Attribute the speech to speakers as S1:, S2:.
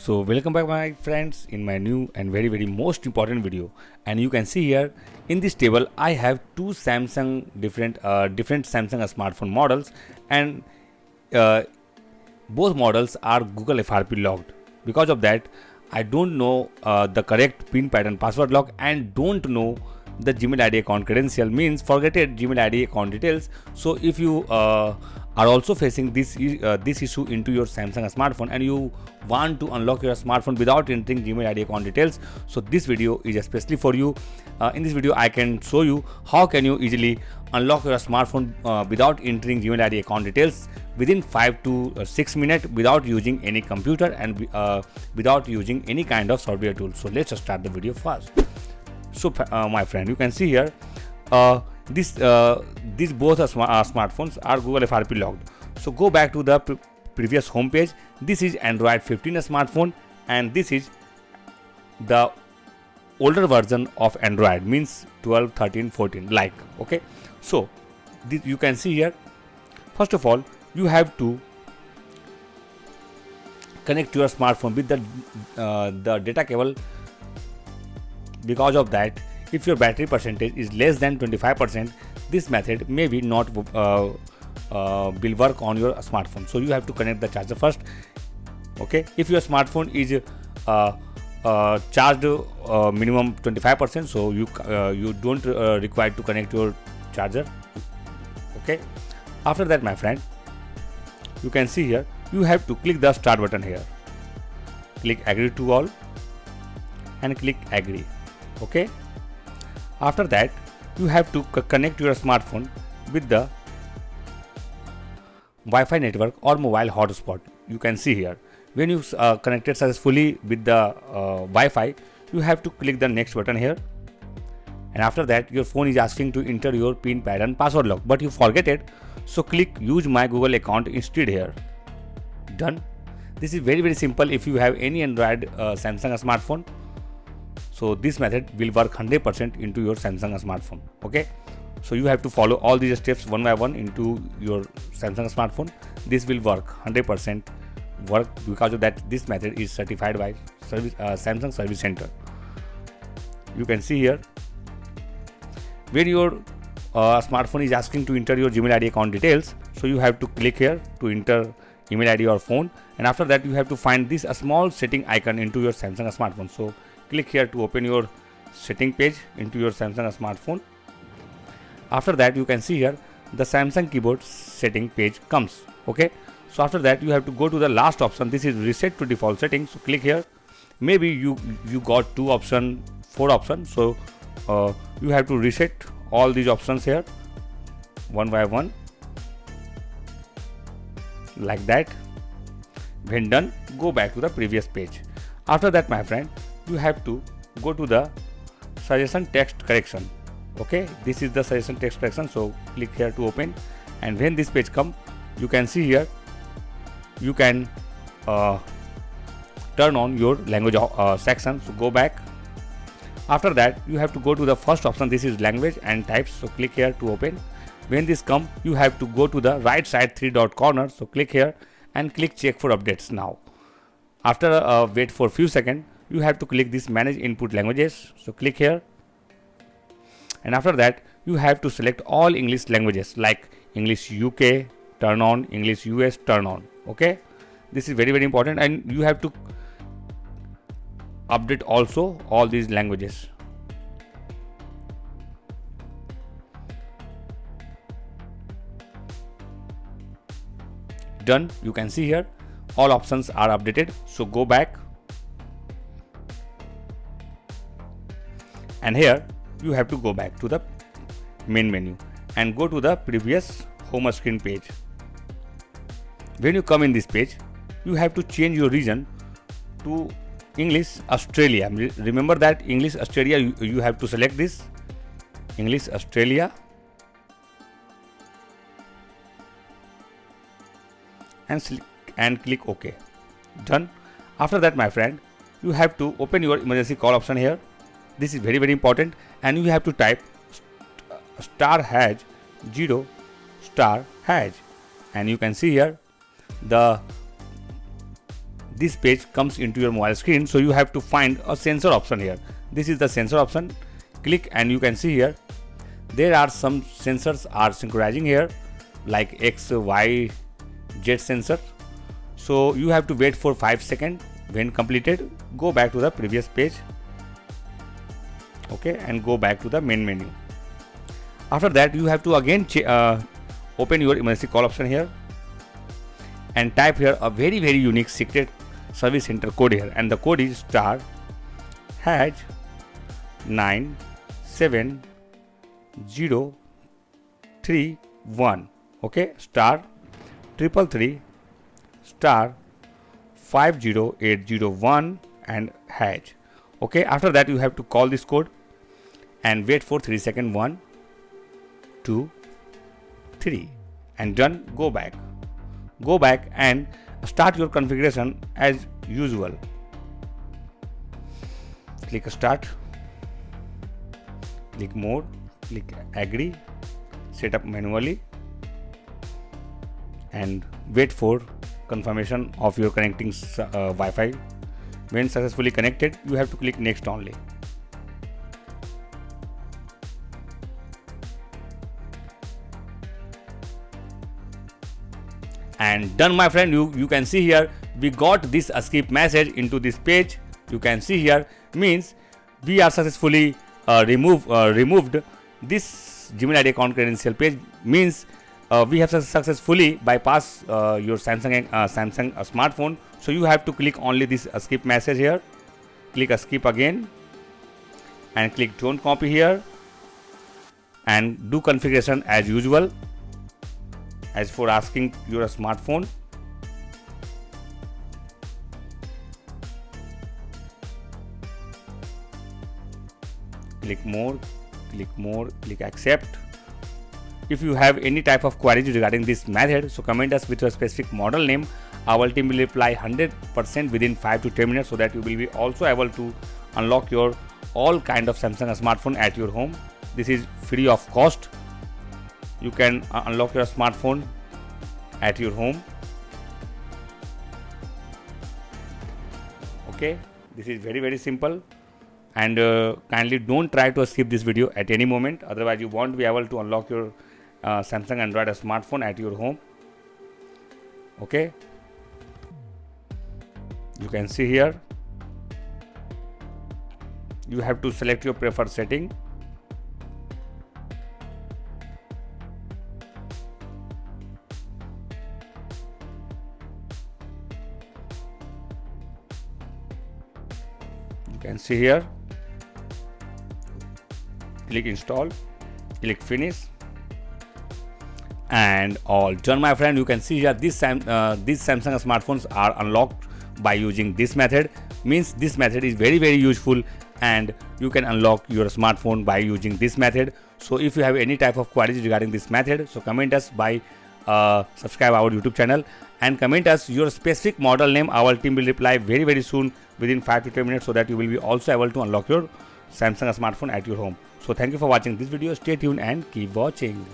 S1: So welcome back my friends in my new and very most important video. And you can see here in this table I have two Samsung different Samsung smartphone models, and both models are Google FRP logged. Because of that I don't know the correct pin pattern password lock and don't know the Gmail ID account credential, means forget it Gmail ID account details. So if you are also facing this issue into your Samsung smartphone and you want to unlock your smartphone without entering Gmail ID account details, so this video is especially for you. In this video I can show you how can you easily unlock your smartphone without entering Gmail ID account details within 5 to 6 minutes without using any computer and without using any kind of software tool. So let's start the video first. So my friend, you can see here these both smartphones are Google FRP logged. So go back to the previous home page. This is Android 15 smartphone and this is the older version of Android, means 12, 13, 14 like. Okay, so you can see here, first of all you have to connect your smartphone with the data cable. Because of that, if your battery percentage is less than 25%, this method maybe not will work on your smartphone. So you have to connect the charger first. Okay, if your smartphone is charged minimum 25%, so you don't require to connect your charger. Okay, after that my friend, you can see here you have to click the start button here, click agree to all and click agree. Okay, after that you have to connect your smartphone with the Wi-Fi network or mobile hotspot. You can see here when you connected successfully with the Wi-Fi, you have to click the next button here, and after that your phone is asking to enter your pin pattern password lock, but you forget it, so click use my Google account instead here. Done. This is very simple if you have any Android Samsung smartphone. So this method will work 100% into your Samsung smartphone. Okay, so you have to follow all these steps one by one into your Samsung smartphone. This will work 100% work. Because of that, this method is certified by Samsung Service Center. You can see here when your smartphone is asking to enter your Gmail ID account details, so you have to click here to enter email ID or phone, and after that you have to find this small setting icon into your Samsung smartphone. So click here to open your setting page into your Samsung smartphone. After that you can see here the Samsung keyboard setting page comes. Okay, so after that you have to go to the last option. This is reset to default settings. So click here. Maybe you got 4 options, so you have to reset all these options here one by one like that. When done, go back to the previous page. After that my friend, you have to go to the suggestion text correction. Okay, this is the suggestion text correction, so click here to open, and when this page come, you can see here you can turn on your language section. So go back. After that you have to go to the first option. This is language and types, so click here to open. When this come, you have to go to the right side 3 dot corner, so click here and click check for updates now. After wait for few seconds, you have to click this manage input languages, so click here, and after that you have to select all English languages like English UK turn on, English US turn on. Okay, this is very important, and you have to update also all these languages. Done. You can see here all options are updated, so go back, and here you have to go back to the main menu and go to the previous home screen page. When you come in this page, you have to change your region to English Australia. Remember that English Australia, you have to select this English Australia and click OK. Done. After that my friend, you have to open your emergency call option here. This is very important, and you have to type *#0* and you can see here the this page comes into your mobile screen. So you have to find a sensor option here. This is the sensor option. Click and you can see here there are some sensors are synchronizing here, like X, Y, Z sensor. So you have to wait for 5 seconds. When completed, go back to the previous page, okay, and go back to the main menu. After that, you have to again open your emergency call option here and type here a very unique secret service center code here, and the code is star hash 97031, okay, star 333 star 50801 and hash, okay. After that, you have to call this code and wait for 3 seconds. 1 2 3 and done. Go back and start your configuration as usual. Click start, click more, click agree, set up manually and wait for confirmation of your connecting Wi-Fi. When successfully connected, you have to click next only. And done, my friend. You can see here we got this escape message into this page. You can see here means we are successfully removed this Gmail ID account credential page, means we have successfully bypassed your Samsung smartphone. So you have to click only this escape message here, click escape again and click don't copy here and do configuration as usual as for asking your smartphone. Click more, click accept. If you have any type of queries regarding this method, so comment us with your specific model name. Our team will reply 100% within 5 to 10 minutes, so that you will be also able to unlock your all kind of Samsung smartphone at your home. This is free of cost. You can unlock your smartphone at your home. Okay, this is very simple. And kindly don't try to skip this video at any moment, otherwise you won't be able to unlock your Samsung Android smartphone at your home. Okay, you can see here you have to select your preferred setting. You can see here, click install, click finish and all done, my friend. You can see here these Samsung smartphones are unlocked by using this method. Means this method is very useful and you can unlock your smartphone by using this method. So if you have any type of queries regarding this method, so comment us by subscribe our YouTube channel and comment us your specific model name. Our team will reply very soon within 5 to 10 minutes, so that you will be also able to unlock your Samsung smartphone at your home. So thank you for watching this video. Stay tuned and keep watching.